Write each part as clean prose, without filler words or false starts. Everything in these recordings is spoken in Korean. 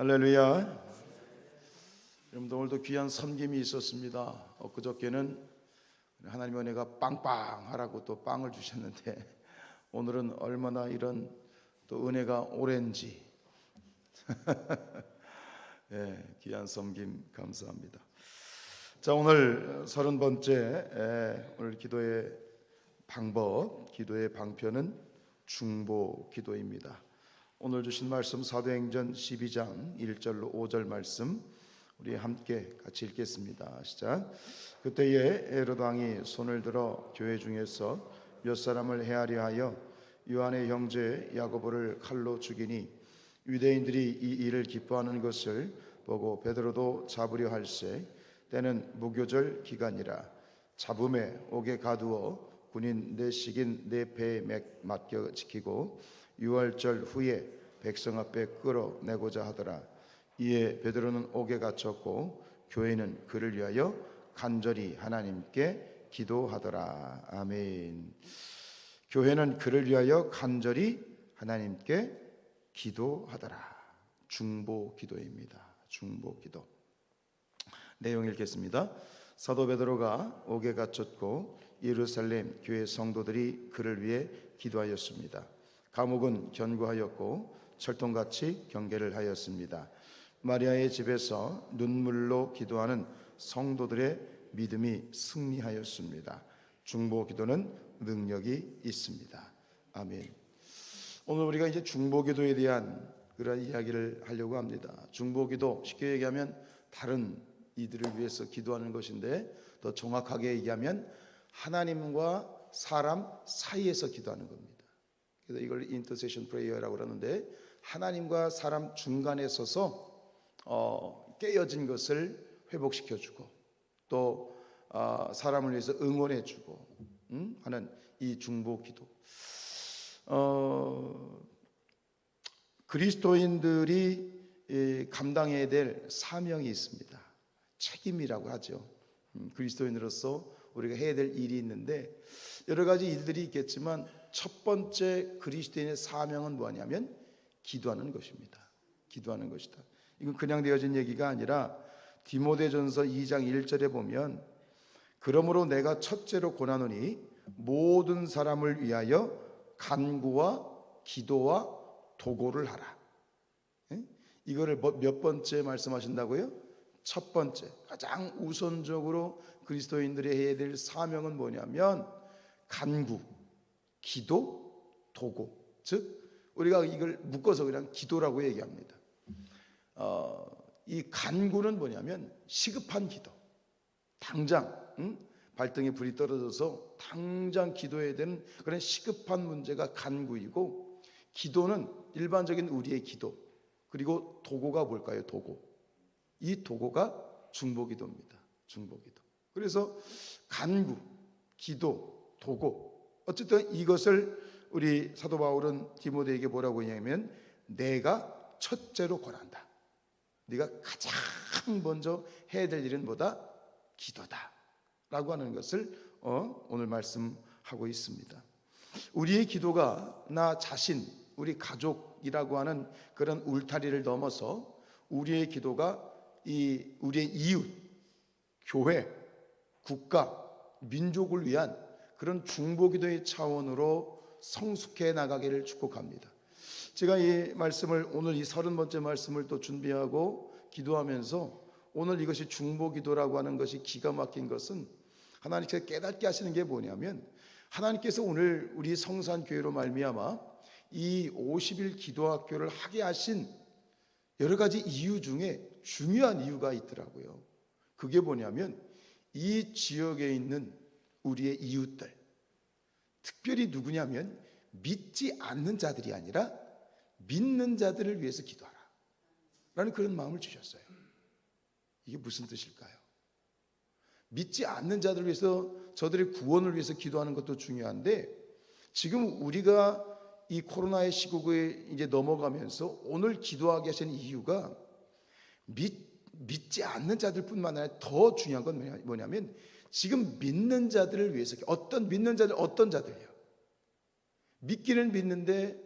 할렐루야. 여러분들 오늘도 귀한 섬김이 있었습니다. 엊그저께는 하나님의 은혜가 빵빵하라고 또 빵을 주셨는데 오늘은 얼마나 이런 또 은혜가 오랜지 예, 귀한 섬김 감사합니다. 자, 오늘 30번째 오늘 기도의 방법, 기도의 방편은 중보 기도입니다. 오늘 주신 말씀 사도행전 12장 1절로 5절 말씀 우리 함께 같이 읽겠습니다. 시작. 그때에 헤롯 왕이 손을 들어 교회 중에서 몇 사람을 해하려 하여 요한의 형제 야고보를 칼로 죽이니 유대인들이 이 일을 기뻐하는 것을 보고 베드로도 잡으려 할세 때는 무교절 기간이라 잡음에 옥에 가두어 군인 내식인 내 배에 맡겨 지키고 유월절 후에 백성 앞에 끌어내고자 하더라. 이에 베드로는 옥에 갇혔고 교회는 그를 위하여 간절히 하나님께 기도하더라. 아멘. 교회는 그를 위하여 간절히 하나님께 기도하더라. 중보 기도입니다. 중보 기도. 내용 읽겠습니다. 사도 베드로가 옥에 갇혔고 예루살렘 교회 성도들이 그를 위해 기도하였습니다. 감옥은 견고하였고 철통같이 경계를 하였습니다. 마리아의 집에서 눈물로 기도하는 성도들의 믿음이 승리하였습니다. 중보 기도는 능력이 있습니다. 아멘. 오늘 우리가 이제 중보 기도에 대한 그런 이야기를 하려고 합니다. 중보 기도 쉽게 얘기하면 다른 이들을 위해서 기도하는 것인데 더 정확하게 얘기하면 하나님과 사람 사이에서 기도하는 겁니다. 그래서 이걸 인터세션 프레이어라고 그러는데 하나님과 사람 중간에 서서 깨어진 것을 회복시켜주고 또 사람을 위해서 응원해주고 하는 이 중보 기도. 그리스도인들이 감당해야 될 사명이 있습니다. 책임이라고 하죠. 그리스도인으로서 우리가 해야 될 일이 있는데 여러 가지 일들이 있겠지만 첫 번째 그리스도인의 사명은 뭐냐면 기도하는 것입니다. 기도하는 것이다. 이건 그냥 되어진 얘기가 아니라 디모데전서 2장 1절에 보면 그러므로 내가 첫째로 권하노니 모든 사람을 위하여 간구와 기도와 도고를 하라. 이거를 몇 번째 말씀하신다고요? 첫 번째, 가장 우선적으로 그리스도인들이 해야 될 사명은 뭐냐면 간구, 기도, 도고. 즉 우리가 이걸 묶어서 그냥 기도라고 얘기합니다. 이 간구는 뭐냐면 시급한 기도. 당장 발등에 불이 떨어져서 당장 기도해야 되는 그런 시급한 문제가 간구이고, 기도는 일반적인 우리의 기도. 그리고 도고가 뭘까요? 도고. 이 도고가 중보기도입니다. 중보기도. 그래서 간구, 기도, 도고. 어쨌든 이것을 우리 사도 바울은 디모데에게 뭐라고 얘기하면 내가 첫째로 권한다. 네가 가장 먼저 해야 될 일은 뭐다? 기도다 라고 하는 것을 오늘 말씀하고 있습니다. 우리의 기도가 나 자신, 우리 가족이라고 하는 그런 울타리를 넘어서 우리의 기도가 우리의 이웃, 교회, 국가, 민족을 위한 그런 중보기도의 차원으로 성숙해 나가기를 축복합니다. 제가 이 말씀을 오늘 이 30번째 말씀을 또 준비하고 기도하면서 오늘 이것이 중보기도라고 하는 것이 기가 막힌 것은 하나님께서 깨닫게 하시는 게 뭐냐면 하나님께서 오늘 우리 성산교회로 말미암아 이 50일 기도학교를 하게 하신 여러 가지 이유 중에 중요한 이유가 있더라고요. 그게 뭐냐면 이 지역에 있는 우리의 이웃들, 특별히 누구냐면 믿지 않는 자들이 아니라 믿는 자들을 위해서 기도하라 라는 그런 마음을 주셨어요. 이게 무슨 뜻일까요? 믿지 않는 자들을 위해서, 저들의 구원을 위해서 기도하는 것도 중요한데 지금 우리가 이 코로나의 시국에 이제 넘어가면서 오늘 기도하게 하시는 이유가 믿지 않는 자들뿐만 아니라 더 중요한 건 뭐냐면 지금 믿는 자들을 위해서, 어떤 믿는 자들, 어떤 자들이요? 믿기는 믿는데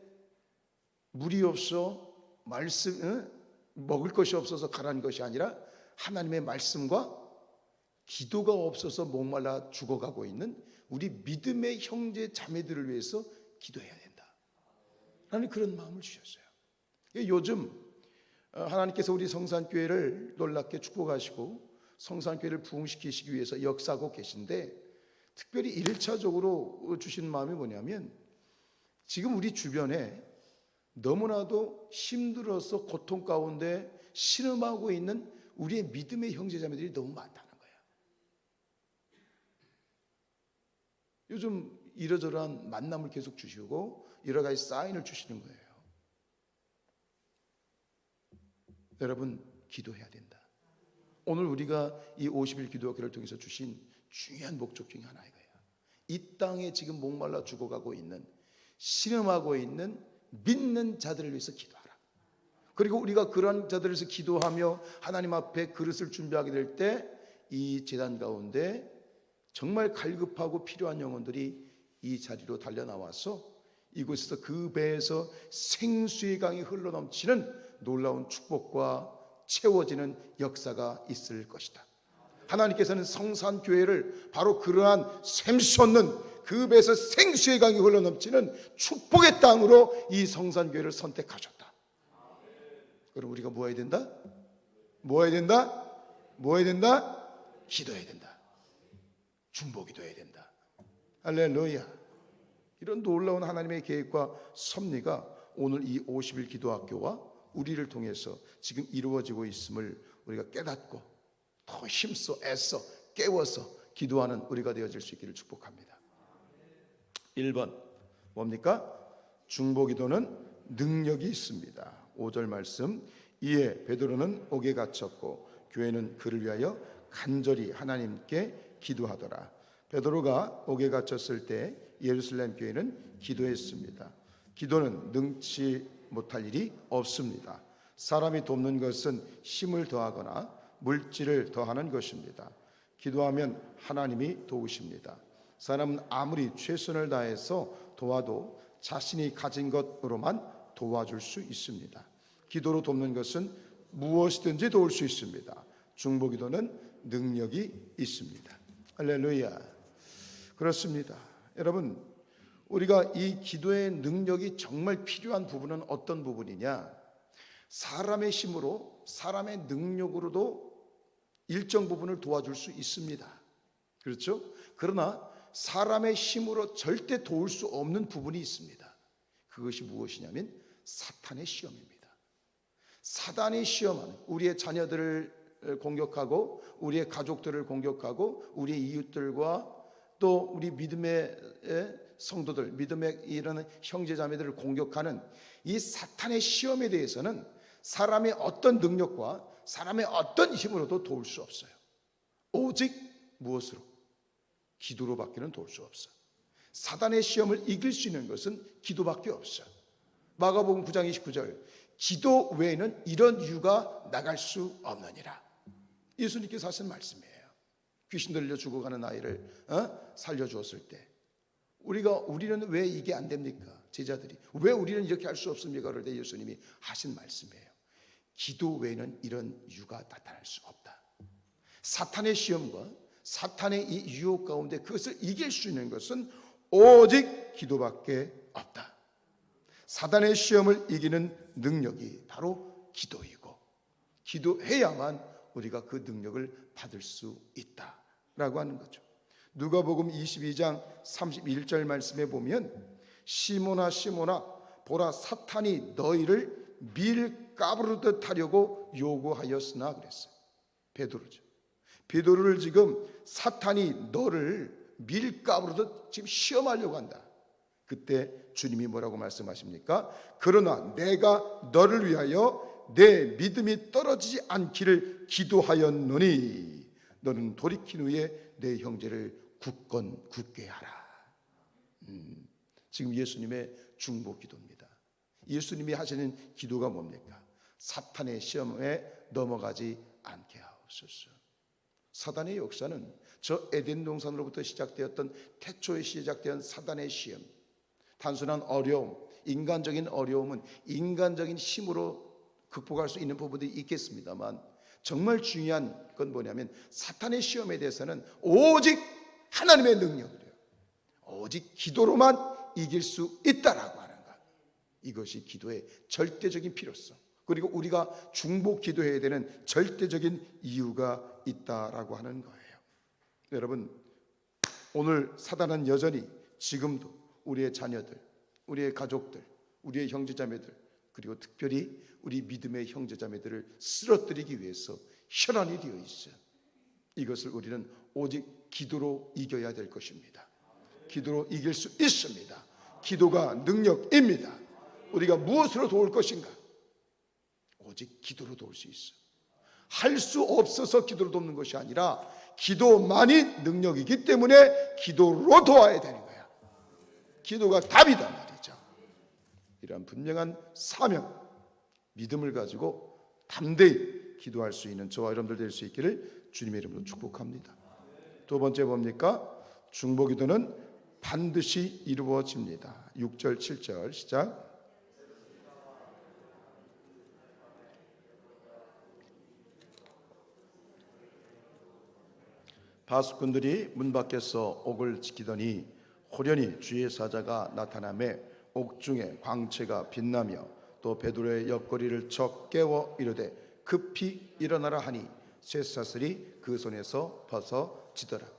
물이 없어 말씀 먹을 것이 없어서 가라는 것이 아니라 하나님의 말씀과 기도가 없어서 목말라 죽어가고 있는 우리 믿음의 형제 자매들을 위해서 기도해야 된다 라는 그런 마음을 주셨어요. 요즘 하나님께서 우리 성산교회를 놀랍게 축복하시고 성산교회를 부흥시키시기 위해서 역사하고 계신데, 특별히 1차적으로 주신 마음이 뭐냐면, 지금 우리 주변에 너무나도 힘들어서 고통 가운데 신음하고 있는 우리의 믿음의 형제자매들이 너무 많다는 거예요. 요즘 이러저러한 만남을 계속 주시고 여러 가지 사인을 주시는 거예요. 여러분, 기도해야 된다. 오늘 우리가 이 50일 기도학교를 통해서 주신 중요한 목적 중에 하나 이거예요. 이 땅에 지금 목말라 죽어가고 있는, 신음하고 있는 믿는 자들을 위해서 기도하라. 그리고 우리가 그런 자들을 위해서 기도하며 하나님 앞에 그릇을 준비하게 될 때 이 제단 가운데 정말 갈급하고 필요한 영혼들이 이 자리로 달려나와서 이곳에서 그 배에서 생수의 강이 흘러넘치는 놀라운 축복과 채워지는 역사가 있을 것이다. 하나님께서는 성산교회를 바로 그러한 샘솟는 그 배에서 생수의 강이 흘러넘치는 축복의 땅으로 이 성산교회를 선택하셨다. 그럼 우리가 뭐 해야 된다? 뭐 해야 된다? 뭐 해야 된다? 기도해야 된다. 중보기도해야 된다. 할렐루야. 이런 놀라운 하나님의 계획과 섭리가 오늘 이 50일 기도학교와 우리를 통해서 지금 이루어지고 있음을 우리가 깨닫고 더 힘써 애써 깨워서 기도하는 우리가 되어질 수 있기를 축복합니다. 1번 뭡니까? 중보기도는 능력이 있습니다. 5절 말씀, 이에 베드로는 옥에 갇혔고 교회는 그를 위하여 간절히 하나님께 기도하더라. 베드로가 옥에 갇혔을 때 예루살렘 교회는 기도했습니다. 기도는 능치 못할 일이 없습니다. 사람이 돕는 것은 힘을 더하거나 물질을 더하는 것입니다. 기도하면 하나님이 도우십니다. 사람은 아무리 최선을 다해서 도와도 자신이 가진 것으로만 도와줄 수 있습니다. 기도로 돕는 것은 무엇이든지 도울 수 있습니다. 중보기도는 능력이 있습니다. 할렐루야. 그렇습니다. 여러분, 우리가 이 기도의 능력이 정말 필요한 부분은 어떤 부분이냐? 사람의 힘으로, 사람의 능력으로도 일정 부분을 도와줄 수 있습니다. 그렇죠? 그러나 사람의 힘으로 절대 도울 수 없는 부분이 있습니다. 그것이 무엇이냐면 사탄의 시험입니다. 사단의 시험은 우리의 자녀들을 공격하고 우리의 가족들을 공격하고 우리의 이웃들과 또 우리 믿음의 성도들, 믿음의 이런 형제자매들을 공격하는 이 사탄의 시험에 대해서는 사람의 어떤 능력과 사람의 어떤 힘으로도 도울 수 없어요. 오직 무엇으로? 기도로 밖에는 도울 수 없어. 사단의 시험을 이길 수 있는 것은 기도밖에 없어. 마가복음 9장 29절, 기도 외에는 이런 유가 나갈 수 없느니라. 예수님께서 하신 말씀이에요. 귀신 들려 죽어가는 아이를 살려주었을 때 우리는 왜 이게 안 됩니까? 제자들이 왜 우리는 이렇게 할 수 없습니까? 그럴 때 예수님이 하신 말씀이에요. 기도 외에는 이런 유가 나타날 수 없다. 사탄의 시험과 사탄의 이 유혹 가운데 그것을 이길 수 있는 것은 오직 기도밖에 없다. 사탄의 시험을 이기는 능력이 바로 기도이고 기도해야만 우리가 그 능력을 받을 수 있다라고 하는 거죠. 누가복음 22장 31절 말씀에 보면 시몬아 시몬아 보라 사탄이 너희를 밀가부르듯 하려고 요구하였으나 그랬어요. 베드로죠. 베드로를 지금 사탄이 너를 밀가부르듯 지금 시험하려고 한다. 그때 주님이 뭐라고 말씀하십니까? 그러나 내가 너를 위하여 내 믿음이 떨어지지 않기를 기도하였노니 너는 돌이킨 후에 내 형제를 굳게 하라. 지금 예수님의 중보 기도입니다. 예수님이 하시는 기도가 뭡니까? 사탄의 시험에 넘어가지 않게 하옵소서. 사단의 역사는 저 에덴 동산으로부터 시작되었던 태초에 시작된 사단의 시험, 단순한 어려움, 인간적인 어려움은 인간적인 힘으로 극복할 수 있는 부분들이 있겠습니다만, 정말 중요한 건 뭐냐면 사탄의 시험에 대해서는 오직 하나님의 능력이래요. 오직 기도로만 이길 수 있다라고 하는 것. 이것이 기도의 절대적인 필요성, 그리고 우리가 중보 기도해야 되는 절대적인 이유가 있다라고 하는 거예요. 여러분, 오늘 사단은 여전히 지금도 우리의 자녀들, 우리의 가족들, 우리의 형제자매들, 그리고 특별히 우리 믿음의 형제자매들을 쓰러뜨리기 위해서 혈안이 되어 있어요. 이것을 우리는 오직 기도로 이겨야 될 것입니다. 기도로 이길 수 있습니다. 기도가 능력입니다. 우리가 무엇으로 도울 것인가? 오직 기도로 도울 수 있어요. 할 수 없어서 기도로 돕는 것이 아니라 기도만이 능력이기 때문에 기도로 도와야 되는 거야. 기도가 답이다 말이죠. 이러한 분명한 사명, 믿음을 가지고 담대히 기도할 수 있는 저와 여러분들 될 수 있기를 주님의 이름으로 축복합니다. 두 번째 뭡니까? 중보기도는 반드시 이루어집니다. 6절 7절 시작. 바수꾼들이 문 밖에서 옥을 지키더니 호련히 주의 사자가 나타나매 옥중에 광채가 빛나며 또 베드로의 옆구리를 쳐 깨워 이르되 급히 일어나라 하니 쇠사슬이 그 손에서 벗어지더라.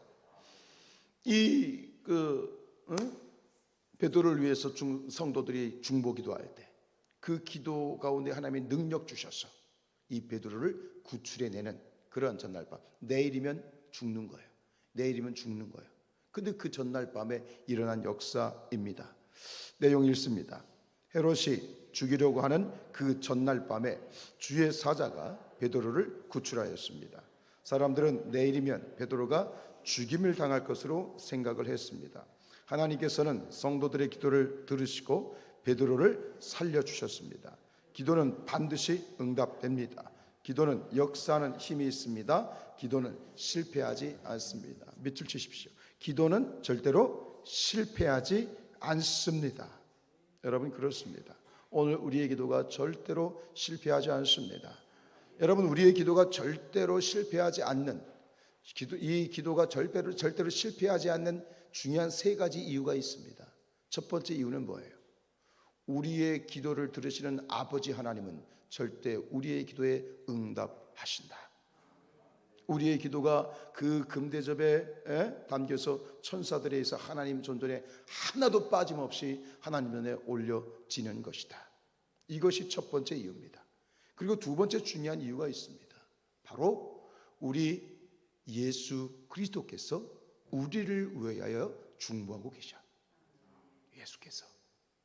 베드로를 위해서 성도들이 중보기도할 때 그 기도 가운데 하나님이 능력 주셔서 이 베드로를 구출해내는 그런 전날 밤, 내일이면 죽는 거예요. 내일이면 죽는 거예요. 근데 그 전날 밤에 일어난 역사입니다. 내용 읽습니다. 헤롯이 죽이려고 하는 그 전날 밤에 주의 사자가 베드로를 구출하였습니다. 사람들은 내일이면 베드로가 죽임을 당할 것으로 생각을 했습니다. 하나님께서는 성도들의 기도를 들으시고 베드로를 살려주셨습니다. 기도는 반드시 응답됩니다. 기도는 역사하는 힘이 있습니다. 기도는 실패하지 않습니다. 밑줄 치십시오. 기도는 절대로 실패하지 않습니다. 여러분, 그렇습니다. 오늘 우리의 기도가 절대로 실패하지 않습니다. 여러분, 우리의 기도가 절대로 실패하지 않는, 이 기도가 절대로 실패하지 않는 중요한 세 가지 이유가 있습니다. 첫 번째 이유는 뭐예요? 우리의 기도를 들으시는 아버지 하나님은 절대 우리의 기도에 응답하신다. 우리의 기도가 그 금대접에 담겨서 천사들에 의해서 하나님 존전에 하나도 빠짐없이 하나님 면에 올려지는 것이다. 이것이 첫 번째 이유입니다. 그리고 두 번째 중요한 이유가 있습니다. 바로 우리 예수 그리스도께서 우리를 위하여 중보하고 계셔. 예수께서.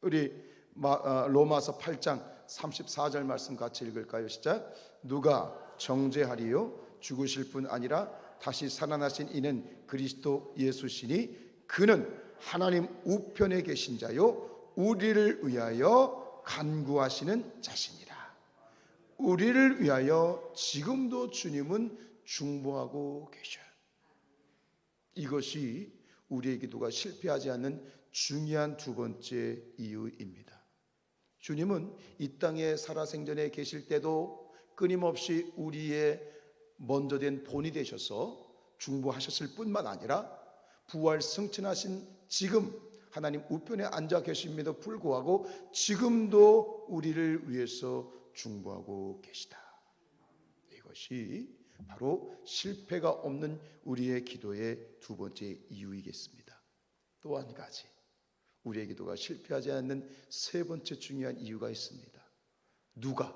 우리 로마서 8장 34절 말씀 같이 읽을까요? 시작. 누가 정죄하리요? 죽으실 뿐 아니라 다시 살아나신 이는 그리스도 예수시니 그는 하나님 우편에 계신 자요 우리를 위하여 간구하시는 자시니라. 우리를 위하여 지금도 주님은 중보하고 계셔요. 이것이 우리의 기도가 실패하지 않는 중요한 두 번째 이유입니다. 주님은 이 땅에 살아생전에 계실 때도 끊임없이 우리의 먼저 된 본이 되셔서 중보하셨을 뿐만 아니라 부활 승천하신 지금 하나님 우편에 앉아 계심에도 불구하고 지금도 우리를 위해서 중보하고 계시다. 이것이 바로 실패가 없는 우리의 기도의 두 번째 이유이겠습니다. 또 한 가지, 우리의 기도가 실패하지 않는 세 번째 중요한 이유가 있습니다. 누가?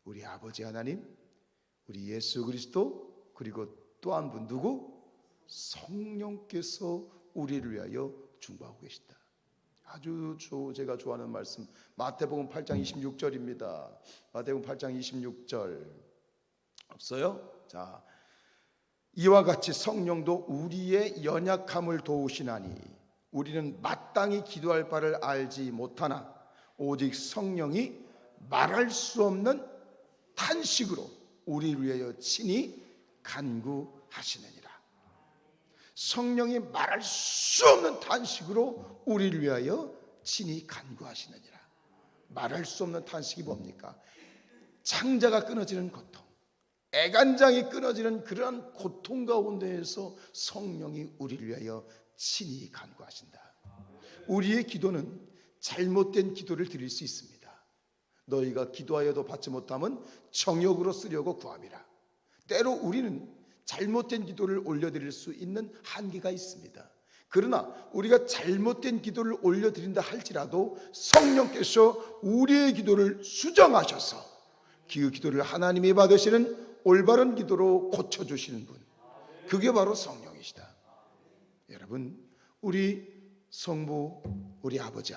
우리 아버지 하나님, 우리 예수 그리스도, 그리고 또 한 분 누구? 성령께서 우리를 위하여 중보하고 계시다. 아주 제가 좋아하는 말씀, 마태복음 8장 26절입니다. 마태복음 8장 26절 없어요? 자, 이와 같이 성령도 우리의 연약함을 도우시나니 우리는 마땅히 기도할 바를 알지 못하나 오직 성령이 말할 수 없는 탄식으로 우리를 위하여 친히 간구하시느니라. 성령이 말할 수 없는 탄식으로 우리를 위하여 친히 간구하시느니라. 말할 수 없는 탄식이 뭡니까? 창자가 끊어지는 고통, 애간장이 끊어지는 그러한 고통 가운데에서 성령이 우리를 위하여 친히 간구하신다. 우리의 기도는 잘못된 기도를 드릴 수 있습니다. 너희가 기도하여도 받지 못하면 정욕으로 쓰려고 구함이라. 때로 우리는 잘못된 기도를 올려드릴 수 있는 한계가 있습니다. 그러나 우리가 잘못된 기도를 올려드린다 할지라도 성령께서 우리의 기도를 수정하셔서 그 기도를 하나님이 받으시는 올바른 기도로 고쳐주시는 분, 그게 바로 성령이시다. 여러분, 우리 성부, 우리 아버지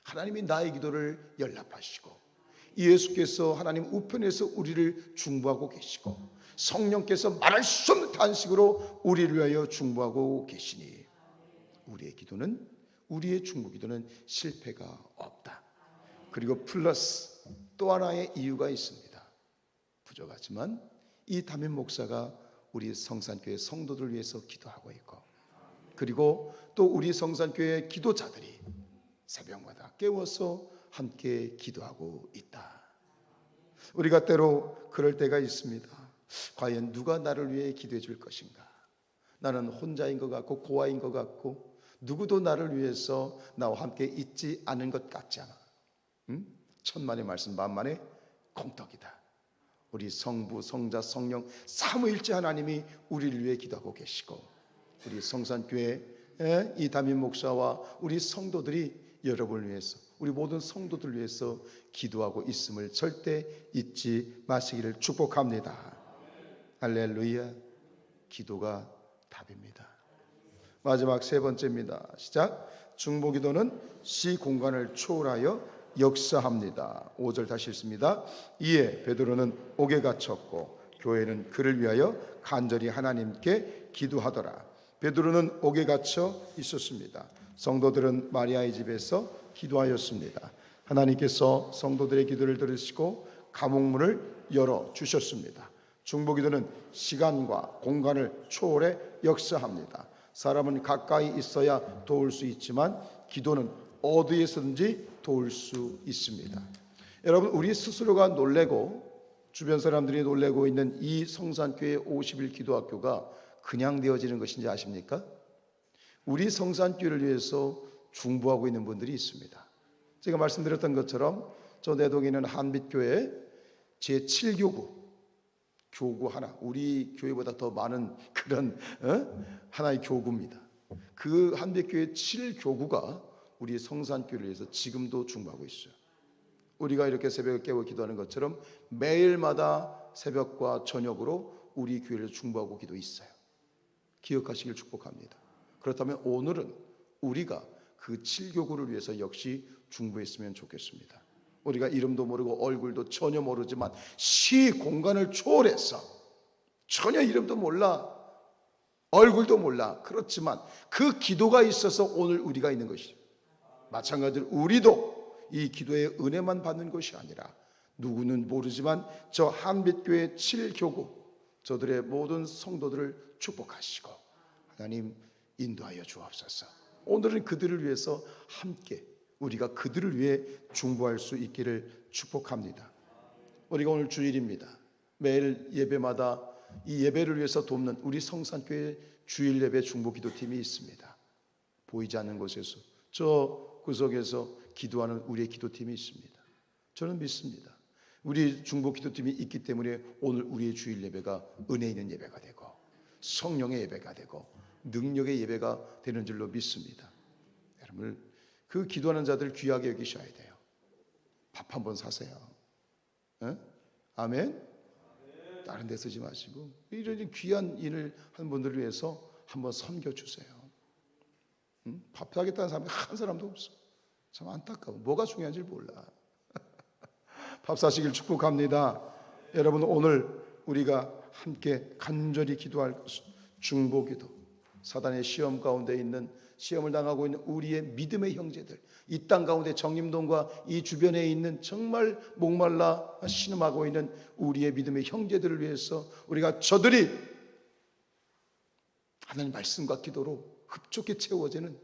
하나님이 나의 기도를 연락하시고 예수께서 하나님 우편에서 우리를 중보하고 계시고 성령께서 말할 수 없는 탄식으로 우리를 위하여 중보하고 계시니 우리의 기도는, 우리의 중보 기도는 실패가 없다. 그리고 플러스 또 하나의 이유가 있습니다. 부족하지만 이 담임 목사가 우리 성산교회 성도들 위해서 기도하고 있고, 그리고 또 우리 성산교회 기도자들이 새벽마다 깨워서 함께 기도하고 있다. 우리가 때로 그럴 때가 있습니다. 과연 누가 나를 위해 기도해 줄 것인가? 나는 혼자인 것 같고 고아인 것 같고 누구도 나를 위해서 나와 함께 있지 않은 것 같지 않아. 천만의 말씀 만만의 공덕이다. 우리 성부, 성자, 성령 삼위일체 하나님이 우리를 위해 기도하고 계시고 우리 성산교회 이 담임 목사와 우리 성도들이 여러분을 위해서, 우리 모든 성도들 위해서 기도하고 있음을 절대 잊지 마시기를 축복합니다. 할렐루야. 기도가 답입니다. 마지막 세 번째입니다. 시작. 중보기도는 시 공간을 초월하여 역사합니다. 5절 다시 읽습니다. 이에 베드로는 옥에 갇혔고 교회는 그를 위하여 간절히 하나님께 기도하더라. 베드로는 옥에 갇혀 있었습니다. 성도들은 마리아의 집에서 기도하였습니다. 하나님께서 성도들의 기도를 들으시고 감옥문을 열어주셨습니다. 중보기도는 시간과 공간을 초월해 역사합니다. 사람은 가까이 있어야 도울 수 있지만 기도는 어디에서든지 도울 수 있습니다. 여러분, 우리 스스로가 놀래고 주변 사람들이 놀래고 있는 이 성산교회 50일 기도학교가 그냥 되어지는 것인지 아십니까? 우리 성산교회를 위해서 중보하고 있는 분들이 있습니다. 제가 말씀드렸던 것처럼 저 내동에 있는 한빛교회 제7교구 교구 하나, 우리 교회보다 더 많은 그런 하나의 교구입니다. 그 한빛교회 7교구가 우리 성산교회를 위해서 지금도 중보하고 있어요. 우리가 이렇게 새벽에 깨워 기도하는 것처럼 매일마다 새벽과 저녁으로 우리 교회를 중보하고 기도 있어요. 기억하시길 축복합니다. 그렇다면 오늘은 우리가 그 7교구를 위해서 역시 중보했으면 좋겠습니다. 우리가 이름도 모르고 얼굴도 전혀 모르지만 시 공간을 초월해서 전혀 이름도 몰라 얼굴도 몰라, 그렇지만 그 기도가 있어서 오늘 우리가 있는 것이죠. 마찬가지로 우리도 이 기도의 은혜만 받는 것이 아니라 누구는 모르지만 저 한빛교회 7교구 저들의 모든 성도들을 축복하시고 하나님 인도하여 주옵소서. 오늘은 그들을 위해서 함께 우리가 그들을 위해 중보할 수 있기를 축복합니다. 우리가 오늘 주일입니다. 매일 예배마다 이 예배를 위해서 돕는 우리 성산교회 주일 예배 중보 기도팀이 있습니다. 보이지 않는 곳에서 저 구석에서 기도하는 우리의 기도팀이 있습니다. 저는 믿습니다. 우리 중보 기도팀이 있기 때문에 오늘 우리의 주일 예배가 은혜 있는 예배가 되고 성령의 예배가 되고 능력의 예배가 되는 줄로 믿습니다. 여러분, 그 기도하는 자들 귀하게 여기셔야 돼요. 밥 한번 사세요. 아멘? 다른 데 쓰지 마시고 이런 귀한 일을 하는 분들을 위해서 한번 섬겨주세요. 밥 사겠다는 사람이 한 사람도 없어. 참 안타까워. 뭐가 중요한지 몰라. 밥 사시길 축복합니다. 여러분, 오늘 우리가 함께 간절히 기도할 것은 중보기도. 사단의 시험 가운데 있는, 시험을 당하고 있는 우리의 믿음의 형제들, 이 땅 가운데 정림동과 이 주변에 있는 정말 목말라 신음하고 있는 우리의 믿음의 형제들을 위해서 우리가 저들이 하나님 말씀과 기도로 흡족히 채워지는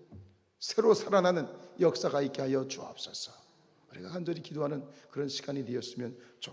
새로 살아나는 역사가 있게 하여 주옵소서. 우리가 간절히 기도하는 그런 시간이 되었으면 좋겠습니다.